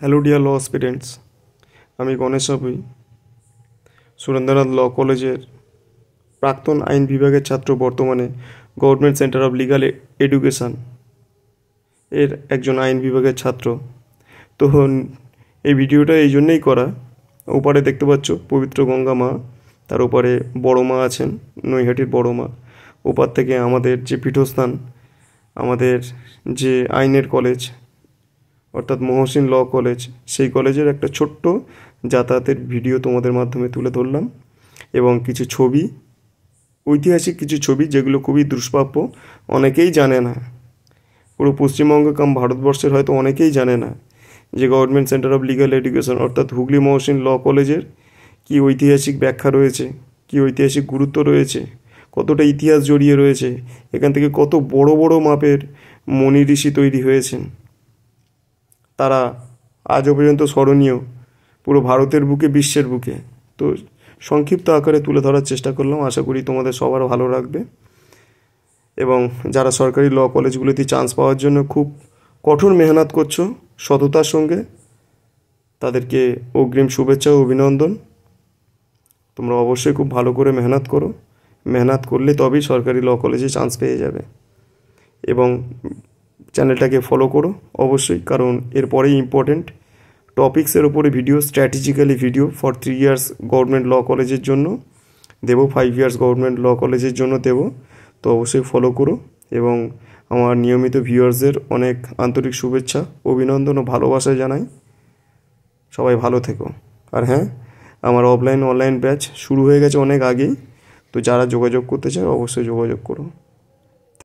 Hello dear ল students, আমি গণেশ সাপুই সুরেন্দ্রনাথ ল কলেজের প্রাক্তন আইন বিভাগের ছাত্র, বর্তমানে government centre of legal education এর একজন আইন বিভাগের ছাত্র। তো এই ভিডিওটা এই জন্যেই করা, ওপারে দেখতে পাচ্ছ পবিত্র গঙ্গা মা, তার ওপারে বড় মা আছেন, নৈহাটির বড় মা। ওপার থেকে আমাদের যে পীঠস্থান, আমাদের যে আইনের কলেজ অর্থাৎ মহসিন ল কলেজ, সেই কলেজের একটা ছোট্ট যাতায়াতের ভিডিও তোমাদের মাধ্যমে তুলে ধরলাম, এবং কিছু ছবি, ঐতিহাসিক কিছু ছবি যেগুলো খুবই দুষ্প্রাপ্য, অনেকেই জানে না। পুরো পশ্চিমবঙ্গ কাম ভারতবর্ষের হয়তো অনেকেই জানে না যে government centre of legal education অর্থাৎ হুগলি মহসিন ল কলেজের কী ঐতিহাসিক ব্যাখ্যা রয়েছে, কী ঐতিহাসিক গুরুত্ব রয়েছে, কতটা ইতিহাস জড়িয়ে রয়েছে। এখান থেকে কত বড় বড় মাপের মনি ঋষি তৈরি হয়েছেন, তারা আজও পর্যন্ত স্মরণীয় পুরো ভারতের বুকে, বিশ্বের বুকে। তো সংক্ষিপ্ত আকারে তুলে ধরার চেষ্টা করলাম, আশা করি তোমাদের সবার ভালো লাগবে। এবং যারা সরকারি ল কলেজগুলিতে চান্স পাওয়ার জন্য খুব কঠোর মেহনত করছো সততার সঙ্গে, তাদেরকে অগ্রিম শুভেচ্ছা ও অভিনন্দন। তোমরা অবশ্যই খুব ভালো করে মেহনত করো, মেহনত করলে তবেই সরকারি ল কলেজে চান্স পেয়ে যাবে। এবং চ্যানেলটাকে ফলো করো অবশ্যই, কারণ এরপরেই ইম্পর্টেন্ট টপিক্সের ওপরে video, strategically video for 3 years government law কলেজের জন্য দেবো, 5 ইয়ার্স গভর্নমেন্ট ল কলেজের জন্য দেবো। তো অবশ্যই ফলো করো, এবং আমার নিয়মিত ভিউয়ার্সদের অনেক আন্তরিক শুভেচ্ছা, অভিনন্দন ও ভালোবাসা জানাই। সবাই ভালো থেকো। আর হ্যাঁ, আমার অফলাইন অনলাইন ব্যাচ শুরু হয়ে গেছে অনেক আগেই, তো যারা যোগাযোগ করতে চায় অবশ্যই যোগাযোগ করো।